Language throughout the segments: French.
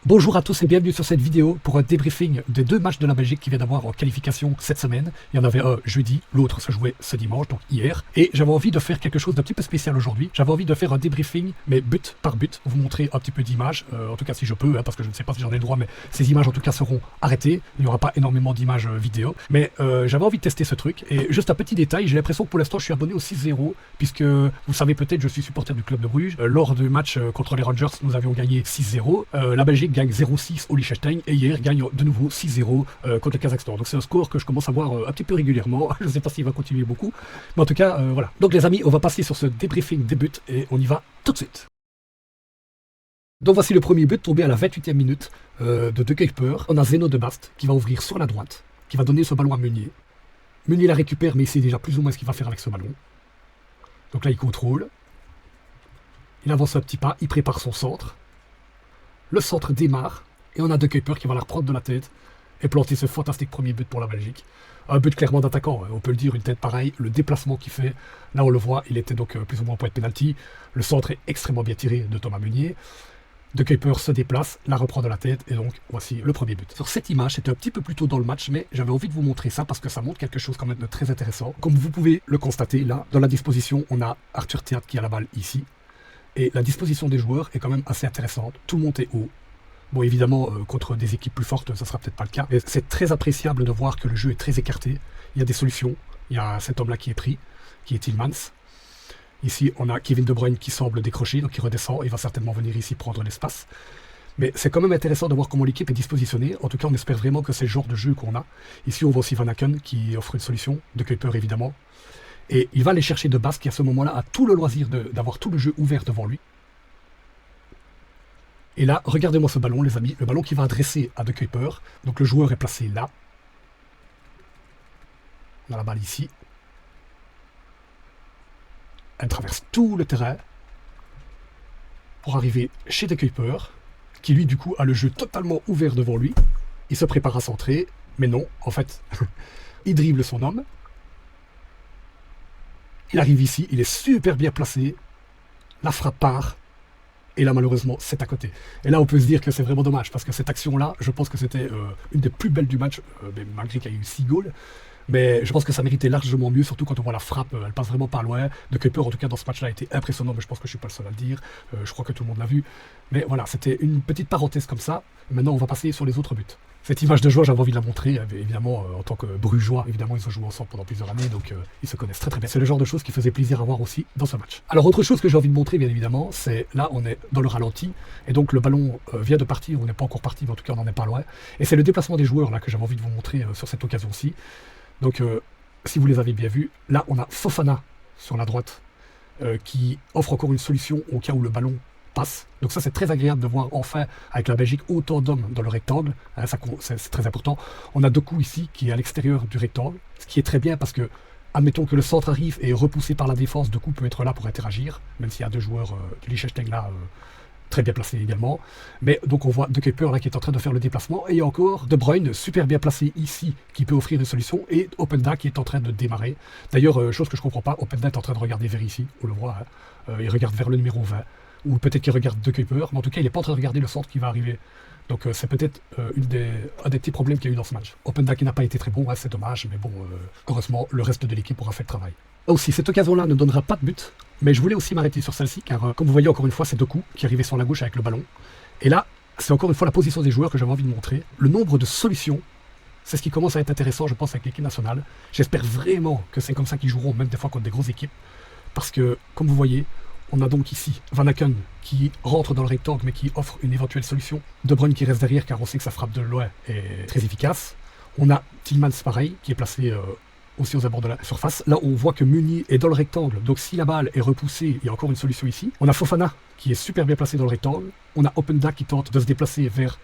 Bonjour à tous et bienvenue sur cette vidéo pour un débriefing des deux matchs de la Belgique qui viennent d'avoir en qualification cette semaine. Il y en avait un jeudi, l'autre se jouait ce dimanche, donc hier. Et j'avais envie de faire quelque chose d'un petit peu spécial aujourd'hui. J'avais envie de faire un débriefing, mais but par but, vous montrer un petit peu d'images, en tout cas si je peux, parce que je ne sais pas si j'en ai le droit, mais ces images en tout cas seront arrêtées. Il n'y aura pas énormément d'images vidéo. Mais j'avais envie de tester ce truc. Et juste un petit détail, j'ai l'impression que pour l'instant je suis abonné au 6-0, puisque vous savez peut-être, je suis supporter du club de Bruges. Lors du match contre les Rangers, nous avions gagné 6-0. La Belgique gagne 0-6 au Liechtenstein et hier gagne de nouveau 6-0 contre le Kazakhstan. Donc c'est un score que je commence à voir un petit peu régulièrement. Je ne sais pas s'il va continuer beaucoup, mais en tout cas voilà. Donc les amis, on va passer sur ce débriefing des buts et on y va tout de suite. Donc voici le premier but tombé à la 28e minute de De Kuiper. On a Zeno de Bast qui va ouvrir sur la droite, qui va donner ce ballon à Meunier. Meunier la récupère, mais il sait déjà plus ou moins ce qu'il va faire avec ce ballon. Donc là il contrôle. Il avance un petit pas, il prépare son centre. Le centre démarre. Et on a De Kuiper qui va la reprendre de la tête et planter ce fantastique premier but pour la Belgique. Un but clairement d'attaquant, on peut le dire, une tête pareille. Le déplacement qu'il fait, là on le voit, il était donc plus ou moins au point de pénalty. Le centre est extrêmement bien tiré de Thomas Meunier. De Kuiper se déplace, la reprend de la tête et donc voici le premier but. Sur cette image, c'était un petit peu plus tôt dans le match, mais j'avais envie de vous montrer ça parce que ça montre quelque chose quand même de très intéressant. Comme vous pouvez le constater, là, dans la disposition, on a Arthur Théâtre qui a la balle ici. Et la disposition des joueurs est quand même assez intéressante. Tout le monde est haut. Bon, évidemment, contre des équipes plus fortes, ça sera peut-être pas le cas. Mais c'est très appréciable de voir que le jeu est très écarté. Il y a des solutions. Il y a cet homme-là qui est pris, qui est Tillmans. Ici, on a Kevin De Bruyne qui semble décrocher, donc il redescend. Il va certainement venir ici prendre l'espace. Mais c'est quand même intéressant de voir comment l'équipe est dispositionnée. En tout cas, on espère vraiment que c'est le genre de jeu qu'on a. Ici, on voit aussi Van Aken qui offre une solution. De Kuiper, évidemment. Et il va aller chercher De Bast qui, à ce moment-là, a tout le loisir d'avoir tout le jeu ouvert devant lui. Et là, regardez-moi ce ballon, les amis. Le ballon qui va adresser à De Kuiper. Donc le joueur est placé là. On a la balle ici. Elle traverse tout le terrain pour arriver chez De Kuiper, qui lui, du coup, a le jeu totalement ouvert devant lui. Il se prépare à centrer, mais non, en fait, il dribble son homme. Il arrive ici, il est super bien placé. La frappe part. Et là, malheureusement, c'est à côté. Et là, on peut se dire que c'est vraiment dommage, parce que cette action-là, je pense que c'était une des plus belles du match, malgré qu'il y a eu 6 goals. Mais je pense que ça méritait largement mieux, surtout quand on voit la frappe, elle passe vraiment pas loin. De Kuiper, en tout cas, dans ce match-là, a été impressionnant, mais je pense que je suis pas le seul à le dire. Je crois que tout le monde l'a vu. Mais voilà, c'était une petite parenthèse comme ça. Maintenant, on va passer sur les autres buts. Cette image de joueur, j'avais envie de la montrer, évidemment, en tant que brugeois, évidemment, ils ont joué ensemble pendant plusieurs années, donc ils se connaissent très très bien. C'est le genre de choses qui faisait plaisir à voir aussi dans ce match. Alors, autre chose que j'ai envie de montrer, bien évidemment, c'est là, on est dans le ralenti, et donc le ballon vient de partir, on n'est pas encore parti, mais en tout cas, on n'en est pas loin. Et c'est le déplacement des joueurs, là, que j'avais envie de vous montrer sur cette occasion-ci. Donc, si vous les avez bien vus, là, on a Fofana sur la droite, qui offre encore une solution au cas où le ballon passe. Donc ça, c'est très agréable de voir enfin avec la Belgique autant d'hommes dans le rectangle. Hein, c'est très important. On a Doku ici qui est à l'extérieur du rectangle, ce qui est très bien parce que, admettons que le centre arrive et est repoussé par la défense, Doku peut être là pour interagir, même s'il y a deux joueurs du Liechtenstein là, très bien placés également. Mais donc on voit De Kuiper là qui est en train de faire le déplacement, et il y a encore De Bruyne super bien placé ici qui peut offrir une solution, et Openda qui est en train de démarrer. D'ailleurs, chose que je comprends pas, Openda est en train de regarder vers ici, on le voit, hein. Il regarde vers le numéro 20. Ou peut-être qu'il regarde De Kuiper, mais en tout cas il n'est pas en train de regarder le centre qui va arriver. Donc c'est peut-être un des petits problèmes qu'il y a eu dans ce match. Openda qui n'a pas été très bon, ouais, c'est dommage, mais bon, heureusement le reste de l'équipe aura fait le travail. Aussi, cette occasion-là ne donnera pas de but, mais je voulais aussi m'arrêter sur celle-ci, car comme vous voyez encore une fois, c'est Doku qui arrivait sur la gauche avec le ballon. Et là, c'est encore une fois la position des joueurs que j'avais envie de montrer. Le nombre de solutions, c'est ce qui commence à être intéressant, je pense, avec l'équipe nationale. J'espère vraiment que c'est comme ça qu'ils joueront, même des fois contre des grosses équipes, parce que, comme vous voyez, on a donc ici Van Aken qui rentre dans le rectangle mais qui offre une éventuelle solution. De Bruyne qui reste derrière car on sait que sa frappe de loin est très efficace. On a Tillmans pareil qui est placé aussi aux abords de la surface. Là on voit que Meunier est dans le rectangle, donc si la balle est repoussée, il y a encore une solution ici. On a Fofana qui est super bien placé dans le rectangle. On a Openda qui tente de se déplacer vers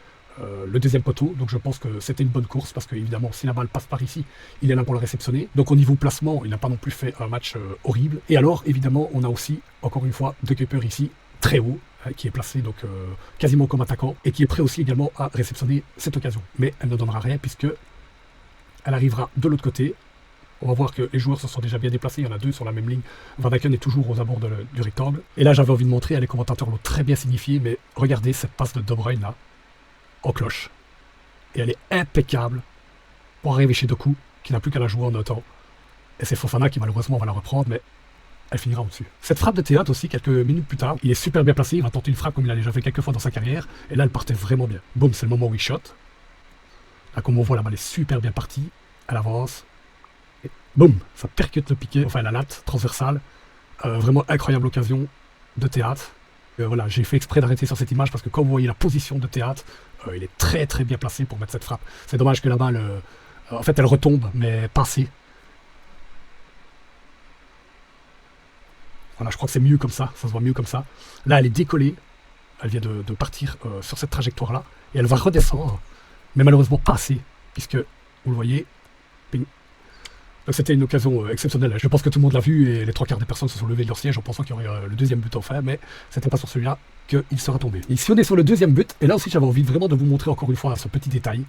le deuxième poteau, donc je pense que c'était une bonne course parce que évidemment si la balle passe par ici, il est là pour la réceptionner. Donc au niveau placement, il n'a pas non plus fait un match horrible. Et alors évidemment on a aussi encore une fois De Kuiper ici, très haut, qui est placé donc quasiment comme attaquant et qui est prêt aussi également à réceptionner cette occasion. Mais elle ne donnera rien puisque elle arrivera de l'autre côté. On va voir que les joueurs se sont déjà bien déplacés, il y en a deux sur la même ligne. Van Aken est toujours aux abords du rectangle. Et là j'avais envie de montrer, les commentateurs l'ont très bien signifié, mais regardez cette passe de De Bruyne là. en cloche. Et elle est impeccable pour arriver chez Doku, qui n'a plus qu'à la jouer en un temps. Et c'est Fofana qui malheureusement va la reprendre, mais elle finira au-dessus. Cette frappe de théâtre aussi, quelques minutes plus tard, il est super bien placé, il va tenter une frappe comme il a déjà fait quelques fois dans sa carrière, et là elle partait vraiment bien. Boum, c'est le moment où il shot. Là comme on voit, la balle est super bien partie, elle avance, et boum, ça percute le piqué, enfin la latte transversale. Vraiment incroyable occasion de théâtre. Voilà, j'ai fait exprès d'arrêter sur cette image parce que comme vous voyez la position de théâtre, il est très très bien placé pour mettre cette frappe. C'est dommage que la balle, en fait elle retombe, mais pas assez. Voilà, je crois que c'est mieux comme ça se voit mieux comme ça. Là, elle est décollée, elle vient de partir sur cette trajectoire-là, et elle va redescendre, mais malheureusement pas assez, puisque, vous le voyez, ping. Donc c'était une occasion exceptionnelle. Je pense que tout le monde l'a vu, et les trois quarts des personnes se sont levées de leur siège en pensant qu'il y aurait le deuxième but enfin, mais c'était pas sur celui-là qu'il sera tombé. Ici, on est sur le deuxième but, et là aussi j'avais envie vraiment de vous montrer encore une fois ce petit détail.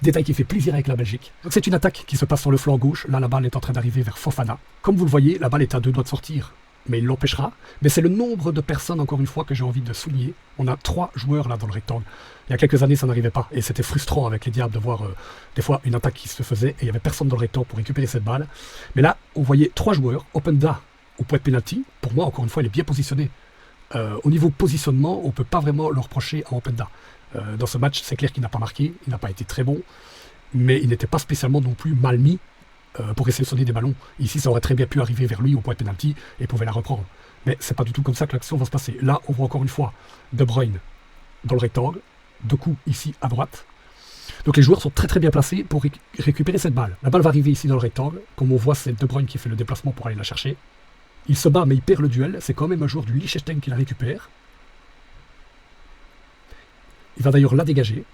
Détail qui fait plaisir avec la Belgique. Donc c'est une attaque qui se passe sur le flanc gauche. Là, la balle est en train d'arriver vers Fofana. Comme vous le voyez, la balle est à 2 doigts de sortir, mais il l'empêchera. Mais c'est le nombre de personnes, encore une fois, que j'ai envie de souligner. On a 3 joueurs là dans le rectangle. Il y a quelques années, ça n'arrivait pas. Et c'était frustrant avec les Diables de voir des fois une attaque qui se faisait et il n'y avait personne dans le rectangle pour récupérer cette balle. Mais là, on voyait 3 joueurs. Openda au point de penalty. Pour moi, encore une fois, il est bien positionné. Au niveau positionnement, on ne peut pas vraiment le reprocher à Openda. Dans ce match, c'est clair qu'il n'a pas marqué. Il n'a pas été très bon. Mais il n'était pas spécialement non plus mal mis pour essayer de sonner des ballons. Ici, ça aurait très bien pu arriver vers lui au point de pénalty et pouvait la reprendre. Mais c'est pas du tout comme ça que l'action va se passer. Là, on voit encore une fois De Bruyne dans le rectangle, Doku ici à droite. Donc les joueurs sont très très bien placés pour récupérer cette balle. La balle va arriver ici dans le rectangle. Comme on voit, c'est De Bruyne qui fait le déplacement pour aller la chercher. Il se bat mais il perd le duel. C'est quand même un joueur du Liechtenstein qui la récupère. Il va d'ailleurs la dégager.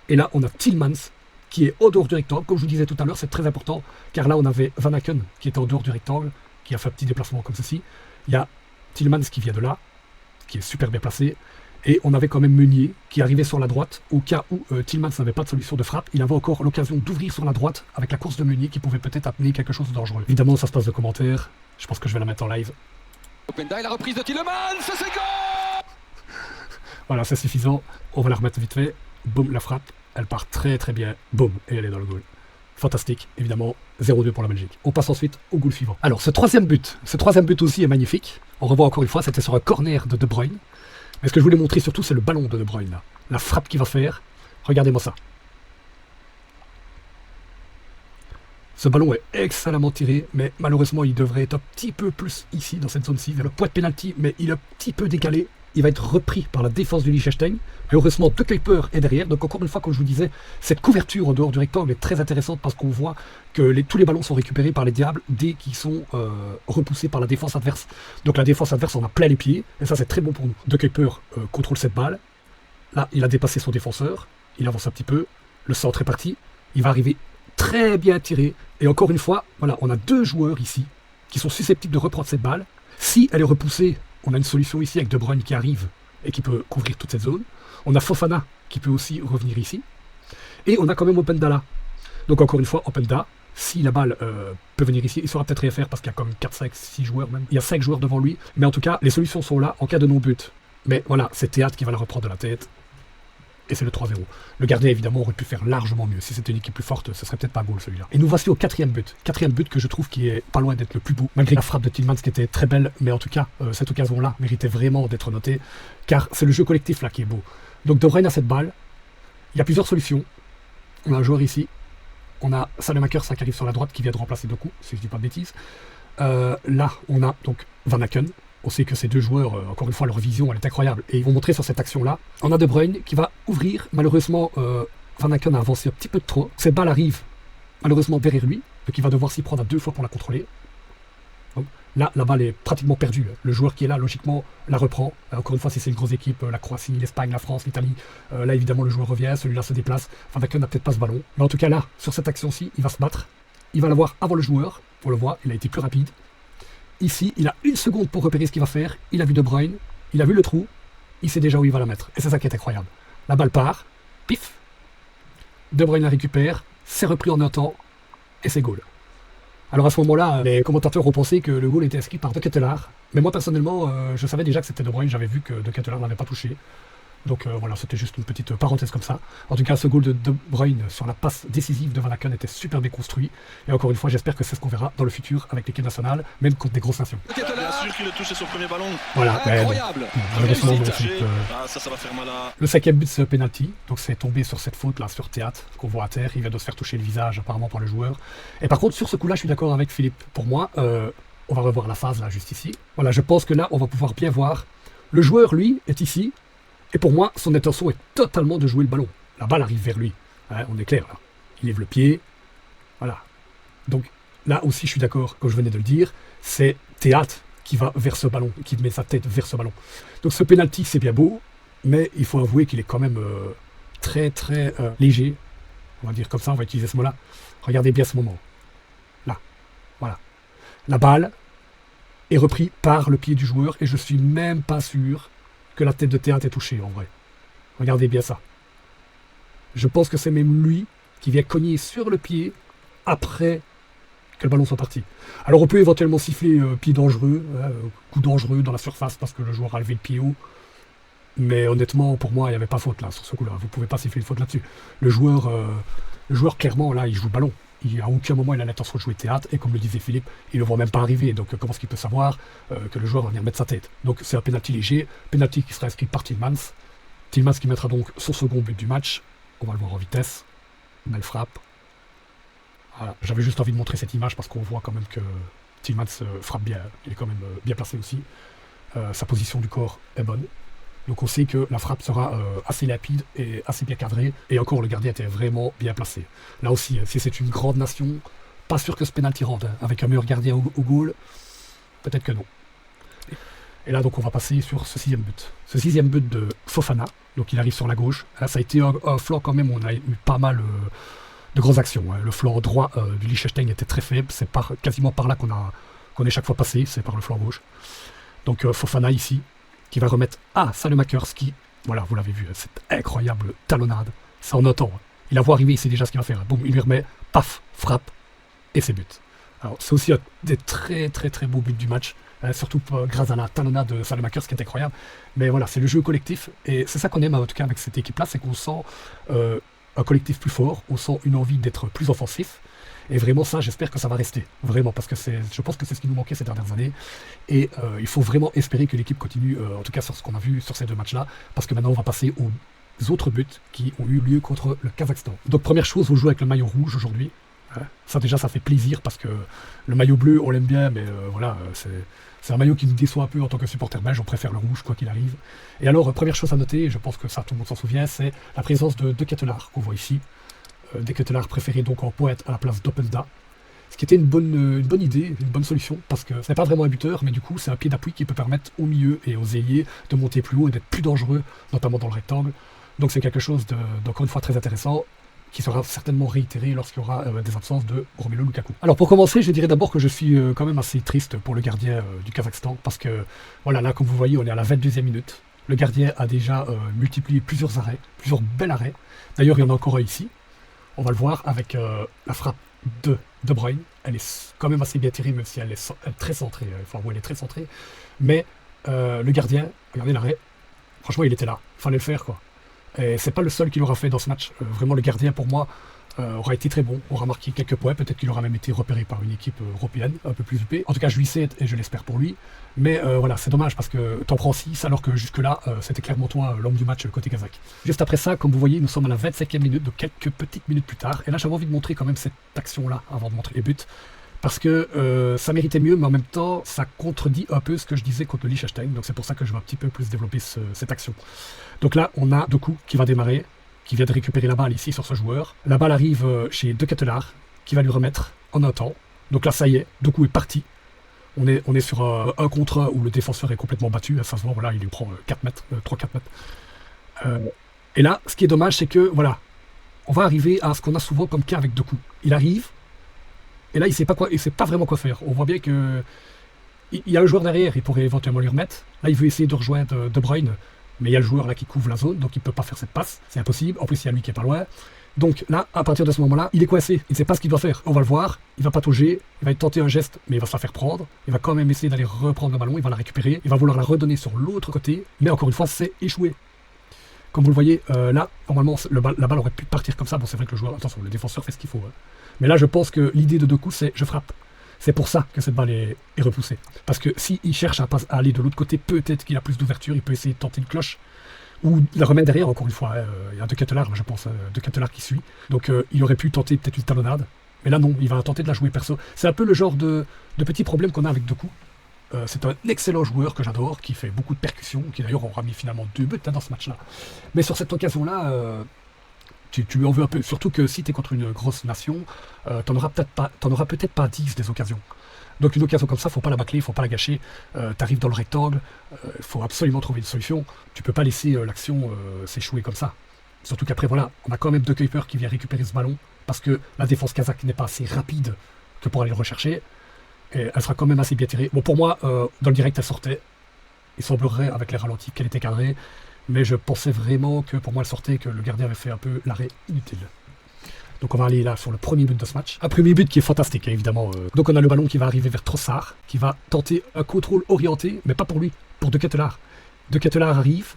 Et là, on a Tielemans qui est au dehors du rectangle. Comme je vous disais tout à l'heure, c'est très important, car là, on avait Van Aken qui était au dehors du rectangle, qui a fait un petit déplacement comme ceci. Il y a Tielemans qui vient de là, qui est super bien placé. Et on avait quand même Meunier qui arrivait sur la droite, au cas où Tielemans n'avait pas de solution de frappe. Il avait encore l'occasion d'ouvrir sur la droite avec la course de Meunier qui pouvait peut-être amener quelque chose de dangereux. Évidemment, ça se passe de commentaires. Je pense que je vais la mettre en live. Openda et la reprise de Tielemans, c'est goal. Voilà, c'est suffisant. On va la remettre vite fait. Boum, la frappe. Elle part très très bien. Boum, et elle est dans le goal. Fantastique, évidemment. 0-2 pour la Belgique. On passe ensuite au goal suivant. Alors, ce troisième but aussi est magnifique. On revoit encore une fois, c'était sur un corner de De Bruyne. Mais ce que je voulais montrer surtout, c'est le ballon de De Bruyne, là. La frappe qu'il va faire. Regardez-moi ça. Ce ballon est excellemment tiré, mais malheureusement, il devrait être un petit peu plus ici, dans cette zone-ci, vers le point de pénalty, mais il est un petit peu décalé. Il va être repris par la défense du Liechtenstein. Et heureusement, De Kuiper est derrière. Donc encore une fois, comme je vous disais, cette couverture en dehors du rectangle est très intéressante parce qu'on voit que tous les ballons sont récupérés par les Diables dès qu'ils sont repoussés par la défense adverse. Donc la défense adverse en a plein les pieds. Et ça, c'est très bon pour nous. De Kuiper contrôle cette balle. Là, il a dépassé son défenseur. Il avance un petit peu. Le centre est parti. Il va arriver très bien tiré. Et encore une fois, voilà, on a 2 joueurs ici qui sont susceptibles de reprendre cette balle. Si elle est repoussée, on a une solution ici avec De Bruyne qui arrive et qui peut couvrir toute cette zone. On a Fofana qui peut aussi revenir ici. Et on a quand même Openda là. Donc encore une fois, Openda, si la balle peut venir ici, il saura peut-être rien faire parce qu'il y a comme 4, 5, 6 joueurs même. Il y a 5 joueurs devant lui. Mais en tout cas, les solutions sont là en cas de non-but. Mais voilà, c'est Théâtre qui va la reprendre de la tête. Et c'est le 3-0. Le gardien, évidemment, aurait pu faire largement mieux. Si c'était une équipe plus forte, ce serait peut-être pas goal celui-là. Et nous voici au 4e but. 4e but que je trouve qui est pas loin d'être le plus beau. Malgré la frappe de Tielemans qui était très belle. Mais en tout cas, cette occasion-là méritait vraiment d'être notée. Car c'est le jeu collectif là qui est beau. Donc De Bruyne a cette balle. Il y a plusieurs solutions. On a un joueur ici. On a Salemaker, ça qui arrive sur la droite, qui vient de remplacer Doku, si je dis pas de bêtises. Là, on a donc Van Aken. On sait que ces 2 joueurs, encore une fois, leur vision, elle est incroyable. Et ils vont montrer sur cette action-là. On a De Bruyne qui va ouvrir. Malheureusement, Van Aken a avancé un petit peu de trop. Cette balle arrive, malheureusement, derrière lui. Donc il va devoir s'y prendre à 2 fois pour la contrôler. Donc, là, la balle est pratiquement perdue. Le joueur qui est là, logiquement, la reprend. Encore une fois, si c'est une grosse équipe, la Croatie, l'Espagne, la France, l'Italie. Là, évidemment, le joueur revient. Celui-là se déplace. Van Aken n'a peut-être pas ce ballon. Mais en tout cas, là, sur cette action-ci, il va se battre. Il va l'avoir avant le joueur. On le voit, il a été plus rapide. Ici, il a 1 seconde pour repérer ce qu'il va faire. Il a vu De Bruyne, il a vu le trou, il sait déjà où il va la mettre. Et c'est ça qui est incroyable. La balle part, pif, De Bruyne la récupère, c'est repris en un temps, et c'est goal. Alors à ce moment-là, les commentateurs ont pensé que le goal était inscrit par De Ketelaar. Mais moi personnellement, je savais déjà que c'était De Bruyne, j'avais vu que De Ketelaar n'avait pas touché. Donc voilà, c'était juste une petite parenthèse comme ça. En tout cas, ce goal de De Bruyne sur la passe décisive de Van Aken était super bien construit. Et encore une fois, j'espère que c'est ce qu'on verra dans le futur avec l'équipe nationale, même contre des grosses nations. Bien sûr qu'il a touché son premier ballon. Voilà, Incroyable. malheureusement, non, Ça va faire mal à... le 5e but, c'est un penalty. Donc c'est tombé sur cette faute là, sur Théâtre, qu'on voit à terre. Il vient de se faire toucher le visage apparemment par le joueur. Et par contre, sur ce coup-là, je suis d'accord avec Philippe. Pour moi, on va revoir la phase là, juste ici. Voilà, je pense que là, on va pouvoir bien voir. Le joueur, lui, est ici. Et pour moi, son intention est totalement de jouer le ballon. La balle arrive vers lui. Hein, on est clair là. Il lève le pied. Voilà. Donc là aussi, je suis d'accord, comme je venais de le dire, c'est Théâtre qui va vers ce ballon, qui met sa tête vers ce ballon. Donc ce penalty, c'est bien beau, mais il faut avouer qu'il est quand même très très léger. On va dire comme ça, on va utiliser ce mot-là. Regardez bien ce moment. Là. Voilà. La balle est reprise par le pied du joueur et je suis même pas sûr que la tête de Théâtre est touchée en vrai. Regardez bien ça. Je pense que c'est même lui qui vient cogner sur le pied après que le ballon soit parti. Alors on peut éventuellement siffler pied dangereux, coup dangereux dans la surface parce que le joueur a levé le pied haut. Mais honnêtement, pour moi, il n'y avait pas faute là sur ce coup-là. Vous ne pouvez pas siffler une faute là-dessus. Le joueur, clairement, là, il joue le ballon. À aucun moment, il a l'intention de jouer Théâtre. Et comme le disait Philippe, il ne le voit même pas arriver. Donc comment est-ce qu'il peut savoir que le joueur va venir mettre sa tête? Donc c'est un penalty léger. Penalty qui sera inscrit par Tielemans. Tielemans qui mettra donc son second but du match. On va le voir en vitesse. Belle frappe. Voilà. J'avais juste envie de montrer cette image parce qu'on voit quand même que Tielemans frappe bien. Il est quand même bien placé aussi. Sa position du corps est bonne. Donc on sait que la frappe sera assez rapide et assez bien cadrée. Et encore, le gardien était vraiment bien placé. Là aussi, si c'est une grande nation, pas sûr que ce penalty rentre. Hein. Avec un meilleur gardien au goal, peut-être que non. Et là, donc, on va passer sur ce 6e but. Ce 6e but de Fofana. Donc il arrive sur la gauche. Là, ça a été un flanc quand même où on a eu pas mal de grosses actions. Hein. Le flanc droit du Liechtenstein était très faible. C'est quasiment par là qu'on est chaque fois passé. C'est par le flanc gauche. Donc Fofana ici, qui va remettre à Saelemaekers qui, voilà, vous l'avez vu, cette incroyable talonnade. Ça en entend. Il la voit arriver, il sait déjà ce qu'il va faire. Boum, il lui remet, paf, frappe, et c'est but. Alors, c'est aussi un des très très très beaux buts du match, surtout grâce à la talonnade de Saelemaekers qui est incroyable. Mais voilà, c'est le jeu collectif, et c'est ça qu'on aime en tout cas avec cette équipe-là, c'est qu'on sent un collectif plus fort, on sent une envie d'être plus offensif. Et vraiment ça, j'espère que ça va rester. Vraiment, parce que je pense que c'est ce qui nous manquait ces dernières années. Et il faut vraiment espérer que l'équipe continue, en tout cas sur ce qu'on a vu sur ces deux matchs-là. Parce que maintenant, on va passer aux autres buts qui ont eu lieu contre le Kazakhstan. Donc première chose, vous jouez avec le maillot rouge aujourd'hui. Ça déjà, ça fait plaisir parce que le maillot bleu, on l'aime bien, mais voilà, c'est un maillot qui nous déçoit un peu en tant que supporter belge. On préfère le rouge, quoi qu'il arrive. Et alors, première chose à noter, et je pense que ça, tout le monde s'en souvient, c'est la présence de Ketelaar qu'on voit ici. Des Ketelaar préférés donc en pointe à la place d'Openda. Ce qui était une bonne idée, une bonne solution, parce que ce n'est pas vraiment un buteur, mais du coup c'est un pied d'appui qui peut permettre au milieu et aux ailiers de monter plus haut et d'être plus dangereux, notamment dans le rectangle. Donc c'est quelque chose d'encore une fois très intéressant, qui sera certainement réitéré lorsqu'il y aura des absences de Romelu Lukaku. Alors pour commencer, je dirais d'abord que je suis quand même assez triste pour le gardien du Kazakhstan, parce que voilà, là comme vous voyez, on est à la 22e minute. Le gardien a déjà multiplié plusieurs arrêts, plusieurs bels arrêts. D'ailleurs, il y en a encore un ici. On va le voir avec la frappe de De Bruyne. Elle est quand même assez bien tirée, même si elle est très centrée. Enfin, elle est très centrée. Mais le gardien, regardez l'arrêt. Franchement, il était là. Il fallait le faire, quoi. Et c'est pas le seul qui l'aura fait dans ce match. Vraiment, le gardien, pour moi, aura été très bon. Aura marqué quelques points. Peut-être qu'il aura même été repéré par une équipe européenne, un peu plus huppée. En tout cas, je lui sais et je l'espère pour lui. Mais voilà, c'est dommage parce que t'en prends 6, alors que jusque-là, c'était clairement toi l'homme du match côté kazakh. Juste après ça, comme vous voyez, nous sommes à la 25e minute, donc quelques petites minutes plus tard. Et là, j'avais envie de montrer quand même cette action-là avant de montrer les buts. Parce que ça méritait mieux, mais en même temps, ça contredit un peu ce que je disais contre le Liechtenstein. Donc c'est pour ça que je vais un petit peu plus développer cette action. Donc là, on a Doku qui va démarrer, qui vient de récupérer la balle ici sur ce joueur. La balle arrive chez De Ketelaar, qui va lui remettre en un temps. Donc là, ça y est, Doku est parti. On est sur un contre 1 où le défenseur est complètement battu. Ça se voit, voilà, il lui prend 4 mètres, 3-4 mètres. Et là, ce qui est dommage, c'est que, voilà, on va arriver à ce qu'on a souvent comme cas avec Doku. Il arrive, et là, il sait pas vraiment quoi faire. On voit bien que il y a le joueur derrière, il pourrait éventuellement lui remettre. Là, il veut essayer de rejoindre De Bruyne, mais il y a le joueur là qui couvre la zone, donc il ne peut pas faire cette passe. C'est impossible. En plus, il y a lui qui est pas loin. Donc là, à partir de ce moment-là, il est coincé. Il ne sait pas ce qu'il doit faire. On va le voir. Il va patauger. Il va tenter un geste, mais il va se la faire prendre. Il va quand même essayer d'aller reprendre le ballon. Il va la récupérer. Il va vouloir la redonner sur l'autre côté. Mais encore une fois, c'est échoué. Comme vous le voyez, là, normalement, la balle aurait pu partir comme ça. Bon, c'est vrai que le joueur, attention, le défenseur fait ce qu'il faut. Hein. Mais là, je pense que l'idée de Doku, c'est je frappe. C'est pour ça que cette balle est repoussée. Parce que s'il cherche à aller de l'autre côté, peut-être qu'il a plus d'ouverture, il peut essayer de tenter une cloche. Ou la remettre derrière, encore une fois. Il y a De Ketelaere, je pense, De Ketelaere qui suit. Donc il aurait pu tenter peut-être une talonnade. Mais là, non, il va tenter de la jouer perso. C'est un peu le genre de petit problème qu'on a avec Doku. C'est un excellent joueur que j'adore, qui fait beaucoup de percussions, qui d'ailleurs aura mis finalement 2 buts dans ce match-là. Mais sur cette occasion-là, tu lui en veux un peu. Surtout que si tu es contre une grosse nation, t'en auras peut-être pas 10 des occasions. Donc une occasion comme ça, faut pas la bâcler, faut pas la gâcher. T'arrives dans le rectangle, il faut absolument trouver une solution. Tu peux pas laisser l'action s'échouer comme ça. Surtout qu'après, voilà, on a quand même De Kuyper qui vient récupérer ce ballon, parce que la défense kazakh n'est pas assez rapide que pour aller le rechercher. Et elle sera quand même assez bien tirée. Bon, pour moi, dans le direct, elle sortait. Il semblerait, avec les ralentis, qu'elle était cadrée. Mais je pensais vraiment que pour moi, elle sortait, que le gardien avait fait un peu l'arrêt inutile. Donc on va aller là sur le premier but de ce match. Un premier but qui est fantastique, hein, évidemment. Donc on a le ballon qui va arriver vers Trossard, qui va tenter un contrôle orienté, mais pas pour lui, pour De Ketelaere. De Ketelaere arrive,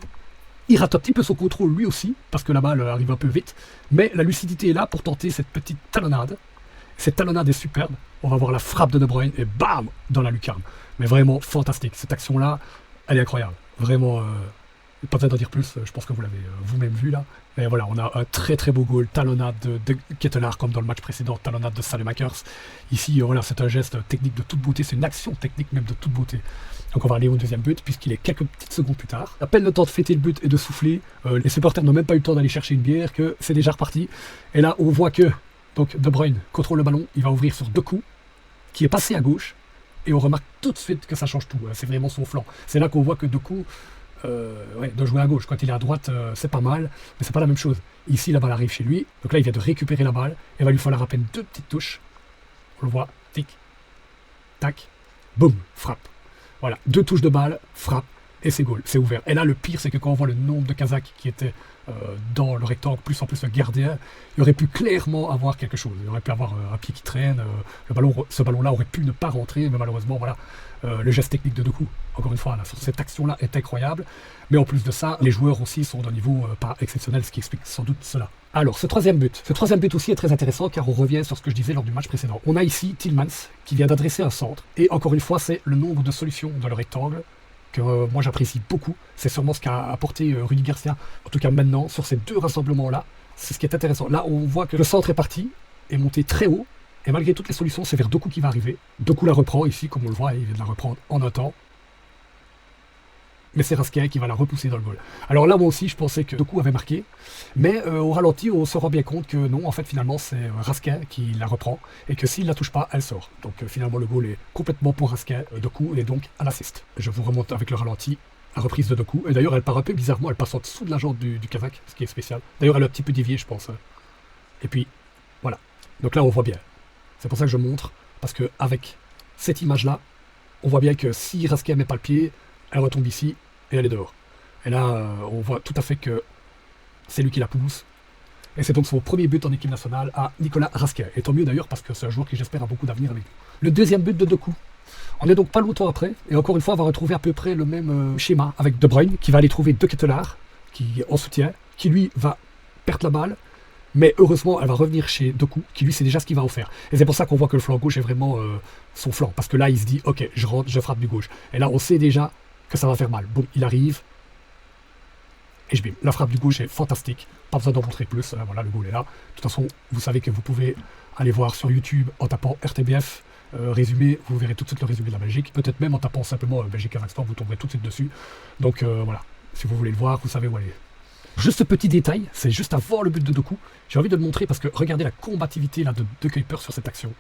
il rate un petit peu son contrôle lui aussi, parce que la balle arrive un peu vite. Mais la lucidité est là pour tenter cette petite talonnade. Cette talonnade est superbe. On va voir la frappe de De Bruyne et bam dans la lucarne. Mais vraiment fantastique. Cette action-là, elle est incroyable. Vraiment, pas besoin d'en dire plus. Je pense que vous l'avez vous-même vu là. Et voilà, on a un très très beau goal. Talonnade de Ketelaere comme dans le match précédent. Talonnade de Saelemaekers. Ici, voilà, c'est un geste technique de toute beauté. C'est une action technique même de toute beauté. Donc on va aller au deuxième but puisqu'il est quelques petites secondes plus tard. À peine le temps de fêter le but et de souffler. Les supporters n'ont même pas eu le temps d'aller chercher une bière que c'est déjà reparti. Et là, on voit que donc De Bruyne contrôle le ballon, il va ouvrir sur Doku, qui est passé à gauche, et on remarque tout de suite que ça change tout. C'est vraiment son flanc. C'est là qu'on voit que Doku doit jouer à gauche. Quand il est à droite, c'est pas mal, mais c'est pas la même chose. Ici, la balle arrive chez lui, donc là, il vient de récupérer la balle, et va lui falloir à peine 2 petites touches. On le voit, tic, tac, boum, frappe. Voilà, 2 touches de balle, frappe, et c'est goal, c'est ouvert. Et là, le pire, c'est que quand on voit le nombre de Kazakhs qui étaient dans le rectangle, plus en plus le gardien, il aurait pu clairement avoir quelque chose. Il aurait pu avoir un pied qui traîne, ce ballon-là aurait pu ne pas rentrer, mais malheureusement, voilà, le geste technique de Doku, encore une fois, là, cette action-là est incroyable. Mais en plus de ça, les joueurs aussi sont d'un niveau pas exceptionnel, ce qui explique sans doute cela. Alors, ce troisième but aussi est très intéressant, car on revient sur ce que je disais lors du match précédent. On a ici Tielemans qui vient d'adresser un centre, et encore une fois, c'est le nombre de solutions dans le rectangle que moi j'apprécie beaucoup. C'est sûrement ce qu'a apporté Rudy Garcia, en tout cas maintenant, sur ces 2 rassemblements-là. C'est ce qui est intéressant. Là, on voit que le centre est parti, est monté très haut, et malgré toutes les solutions, c'est vers Doku qui va arriver. Doku la reprend ici, comme on le voit, il vient de la reprendre en un temps. Mais c'est Rasquet qui va la repousser dans le goal. Alors là, moi aussi, je pensais que Doku avait marqué, mais au ralenti, on se rend bien compte que non, en fait, finalement, c'est Rasquet qui la reprend, et que s'il la touche pas, elle sort. Donc finalement, le goal est complètement pour Rasquet. Doku est donc à l'assist. Je vous remonte avec le ralenti, la reprise de Doku, et d'ailleurs, elle part un peu bizarrement, elle passe en dessous de la jambe du Kazakh, ce qui est spécial. D'ailleurs, elle est un petit peu déviée, je pense. Et puis, voilà. Donc là, on voit bien. C'est pour ça que je montre, parce que avec cette image-là, on voit bien que si Rasquet met pas le pied, elle retombe ici et elle est dehors. Et là, on voit tout à fait que c'est lui qui la pousse. Et c'est donc son premier but en équipe nationale à Nicolas Rasquet. Et tant mieux d'ailleurs parce que c'est un joueur qui j'espère a beaucoup d'avenir avec lui. Le deuxième but de Doku. On est donc pas longtemps après. Et encore une fois, on va retrouver à peu près le même schéma avec De Bruyne qui va aller trouver De Ketelaere qui est en soutien, qui lui va perdre la balle. Mais heureusement, elle va revenir chez Doku, qui lui sait déjà ce qu'il va en faire. Et c'est pour ça qu'on voit que le flanc gauche est vraiment son flanc. Parce que là, il se dit, ok, je rentre, je frappe du gauche. Et là, on sait déjà que ça va faire mal. Boum, il arrive. Et je bim. La frappe du gauche est fantastique. Pas besoin d'en montrer plus. Voilà, le goal est là. De toute façon, vous savez que vous pouvez aller voir sur YouTube en tapant RTBF résumé. Vous verrez tout de suite le résumé de la Belgique. Peut-être même en tapant simplement Belgique-Kazakhstan, vous tomberez tout de suite dessus. Donc voilà, si vous voulez le voir, vous savez où aller. Juste ce petit détail, c'est juste avant le but de Doku. J'ai envie de le montrer parce que regardez la combativité là, de De Kuyper sur cette action.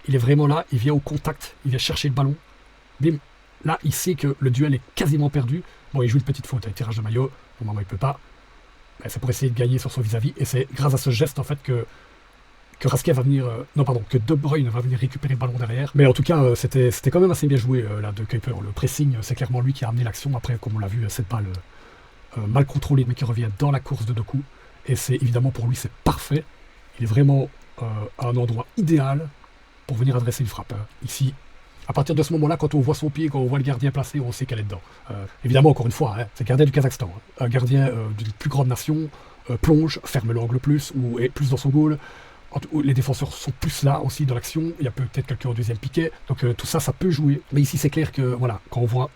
Il est vraiment là, il vient au contact, il vient chercher le ballon. Bim. Là, il sait que le duel est quasiment perdu. Bon, il joue une petite faute avec tirage de maillot. Au moment où il ne peut pas. Mais c'est pour essayer de gagner sur son vis-à-vis. Et c'est grâce à ce geste, en fait, que Rasquet va venir... que De Bruyne va venir récupérer le ballon derrière. Mais en tout cas, c'était quand même assez bien joué, là, de Kuyper. Le pressing, c'est clairement lui qui a amené l'action. Après, comme on l'a vu, cette balle mal contrôlée, mais qui revient dans la course de Doku. Et c'est évidemment, pour lui, c'est parfait. Il est vraiment à un endroit idéal pour venir adresser une frappe. Ici, À partir de ce moment-là, quand on voit son pied, quand on voit le gardien placé, on sait qu'elle est dedans. Évidemment, encore une fois, hein, c'est le gardien du Kazakhstan. Hein. Un gardien d'une plus grande nation plonge, ferme l'angle plus, ou est plus dans son goal. Les défenseurs sont plus là aussi dans l'action. Il y a peut-être quelqu'un au deuxième piquet. Donc tout ça, ça peut jouer. Mais ici, c'est clair que voilà, quand on voit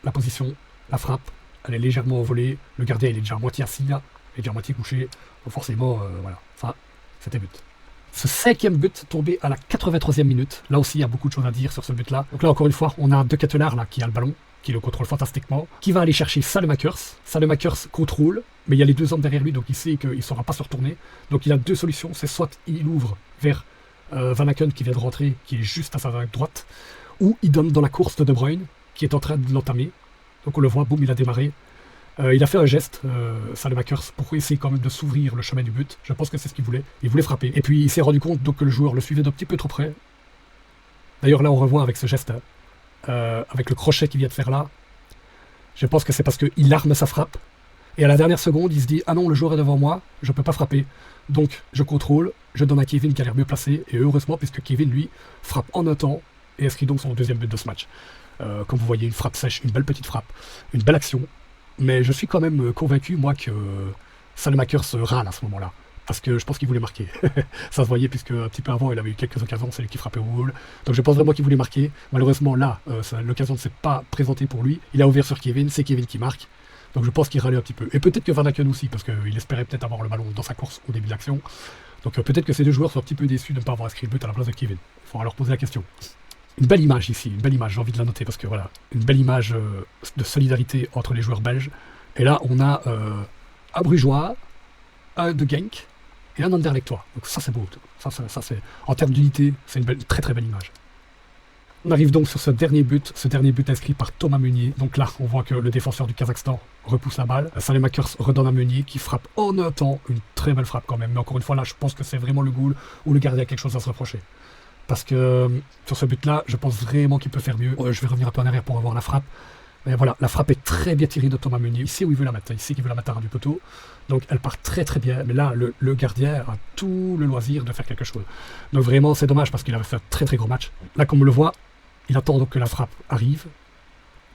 la position, la frappe, elle est légèrement envolée. Le gardien, il est déjà à moitié assis là, il est déjà à moitié couché. Donc forcément, voilà, ça, c'était but. Ce 5e but tombé à la 83e minute. Là aussi, il y a beaucoup de choses à dire sur ce but-là. Donc là, encore une fois, on a De Ketelaere là qui a le ballon, qui le contrôle fantastiquement, qui va aller chercher Salemakers. Salemakers contrôle, mais il y a les 2 hommes derrière lui, donc il sait qu'il ne saura pas se retourner. Donc il a 2 solutions. C'est soit il ouvre vers Van Aken qui vient de rentrer, qui est juste à sa droite, ou il donne dans la course de De Bruyne, qui est en train de l'entamer. Donc on le voit, boum, il a démarré. Il a fait un geste, Salemakers, pour essayer quand même de s'ouvrir le chemin du but. Je pense que c'est ce qu'il voulait. Il voulait frapper. Et puis il s'est rendu compte donc, que le joueur le suivait d'un petit peu trop près. D'ailleurs là on revoit avec ce geste, avec le crochet qu'il vient de faire là. Je pense que c'est parce qu'il arme sa frappe. Et à la dernière seconde, il se dit « Ah non, le joueur est devant moi, je ne peux pas frapper. » Donc je contrôle, je donne à Kevin qui a l'air mieux placé. Et heureusement, puisque Kevin, lui, frappe en un temps et inscrit donc son 2e but de ce match. Comme vous voyez, une frappe sèche, une belle petite frappe, une belle action. Mais je suis quand même convaincu, moi, que Salemakers râle à ce moment-là. Parce que je pense qu'il voulait marquer. Ça se voyait, puisque un petit peu avant, il avait eu quelques occasions, c'est lui qui frappait au goal. Donc je pense vraiment qu'il voulait marquer. Malheureusement, là, l'occasion ne s'est pas présentée pour lui. Il a ouvert sur Kevin, c'est Kevin qui marque. Donc je pense qu'il râlait un petit peu. Et peut-être que Van Aken aussi, parce qu'il espérait peut-être avoir le ballon dans sa course au début de l'action. Donc peut-être que ces 2 joueurs sont un petit peu déçus de ne pas avoir inscrit le but à la place de Kevin. Il faudra leur poser la question. Une belle image ici, une belle image, j'ai envie de la noter, parce que voilà, une belle image de solidarité entre les joueurs belges. Et là, on a un Brugeois, un de Genk et un Anderlechtois. Donc ça, c'est beau. Ça c'est, en termes d'unité, c'est une très très belle image. On arrive donc sur ce dernier but inscrit par Thomas Meunier. Donc là, on voit que le défenseur du Kazakhstan repousse la balle. Salemakers redonne à Meunier qui frappe en un temps. Une très belle frappe quand même. Mais encore une fois, là, je pense que c'est vraiment le goal où le gardien a quelque chose à se reprocher. Parce que sur ce but-là, je pense vraiment qu'il peut faire mieux. Je vais revenir un peu en arrière pour revoir la frappe. Mais voilà, la frappe est très bien tirée de Thomas Meunier. Il sait où il veut la mettre. Il sait qu'il veut la mettre à ras du poteau. Donc elle part très très bien. Mais là, le gardien a tout le loisir de faire quelque chose. Donc vraiment, c'est dommage parce qu'il avait fait un très très gros match. Là, comme on le voit, il attend donc que la frappe arrive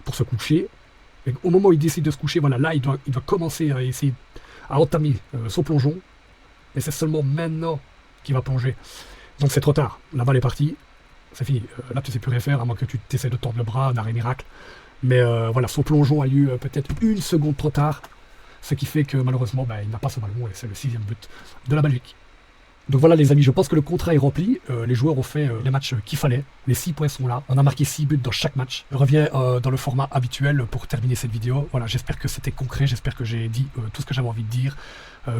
pour se coucher. Et au moment où il décide de se coucher, voilà, là, il doit commencer à essayer à entamer son plongeon. Et c'est seulement maintenant qu'il va plonger. Donc c'est trop tard. La balle est partie. C'est fini. Là, tu ne sais plus rien faire, à moins que tu essaies de tordre le bras, un arrêt miracle. Mais voilà, son plongeon a eu peut-être 1 seconde trop tard. Ce qui fait que malheureusement, il n'a pas ce ballon. Et c'est le 6e but de la Belgique. Donc voilà les amis, je pense que le contrat est rempli. Les joueurs ont fait les matchs qu'il fallait. Les 6 points sont là. On a marqué 6 buts dans chaque match. Je reviens dans le format habituel pour terminer cette vidéo. Voilà, j'espère que c'était concret. J'espère que j'ai dit tout ce que j'avais envie de dire.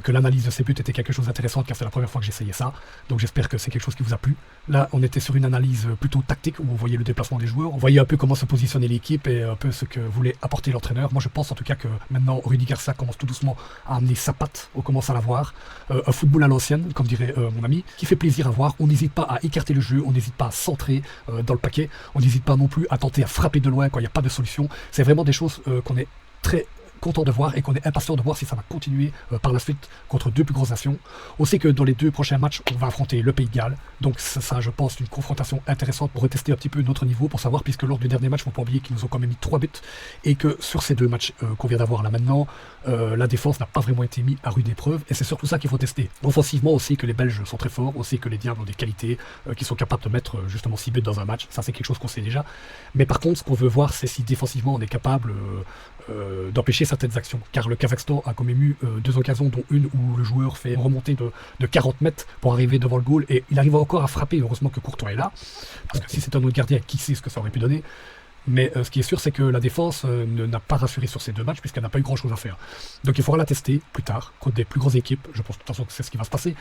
Que l'analyse de ces buts était quelque chose d'intéressant car c'est la première fois que j'essayais ça. Donc j'espère que c'est quelque chose qui vous a plu. Là, on était sur une analyse plutôt tactique où on voyait le déplacement des joueurs. On voyait un peu comment se positionnait l'équipe et un peu ce que voulait apporter l'entraîneur. Moi, je pense en tout cas que maintenant, Rudi Garcia commence tout doucement à amener sa patte. On commence à la voir. Un football à l'ancienne, comme dirait mon ami, qui fait plaisir à voir. On n'hésite pas à écarter le jeu. On n'hésite pas à centrer dans le paquet. On n'hésite pas non plus à tenter à frapper de loin quand il n'y a pas de solution. C'est vraiment des choses qu'on est très content de voir et qu'on est impatient de voir si ça va continuer par la suite contre 2 plus grosses nations. On sait que dans les 2 prochains matchs, on va affronter le Pays de Galles. Donc ça, je pense, une confrontation intéressante pour retester un petit peu notre niveau, pour savoir, puisque lors du dernier match, il ne faut pas oublier qu'ils nous ont quand même mis 3 buts et que sur ces 2 matchs qu'on vient d'avoir là maintenant, la défense n'a pas vraiment été mise à rude épreuve et c'est surtout ça qu'il faut tester. Offensivement, on sait que les Belges sont très forts, on sait que les Diables ont des qualités qui sont capables de mettre justement 6 buts dans un match. Ça, c'est quelque chose qu'on sait déjà. Mais par contre, ce qu'on veut voir, c'est si défensivement on est capable d'empêcher certaines actions. Car le Kazakhstan a quand même eu 2 occasions, dont une où le joueur fait remonter de 40 mètres pour arriver devant le goal et il arrive encore à frapper. Heureusement que Courtois est là, parce que si c'est un autre gardien, qui sait ce que ça aurait pu donner. Mais ce qui est sûr, c'est que la défense n'a pas rassuré sur ces 2 matchs puisqu'elle n'a pas eu grand chose à faire. Donc il faudra la tester plus tard, contre des plus grosses équipes. Je pense de toute façon que c'est ce qui va se passer.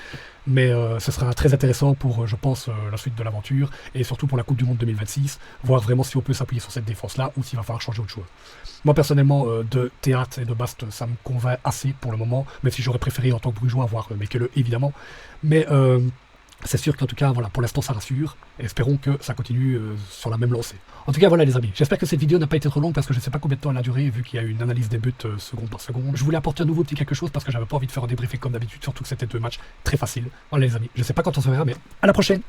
Mais ce sera très intéressant pour, je pense, la suite de l'aventure et surtout pour la Coupe du Monde 2026, voir vraiment si on peut s'appuyer sur cette défense-là ou s'il va falloir changer autre chose. Moi personnellement, de Théâtre et de Bast, ça me convainc assez pour le moment, même si j'aurais préféré en tant que Brugeois avoir Mekele évidemment. Mais c'est sûr qu'en tout cas, voilà, pour l'instant ça rassure, et espérons que ça continue sur la même lancée. En tout cas, voilà les amis, j'espère que cette vidéo n'a pas été trop longue parce que je ne sais pas combien de temps elle a duré vu qu'il y a eu une analyse des buts seconde par seconde. Je voulais apporter un nouveau petit quelque chose parce que j'avais pas envie de faire un débriefing comme d'habitude, surtout que c'était 2 matchs très faciles. Voilà les amis, je sais pas quand on se verra, mais à la prochaine.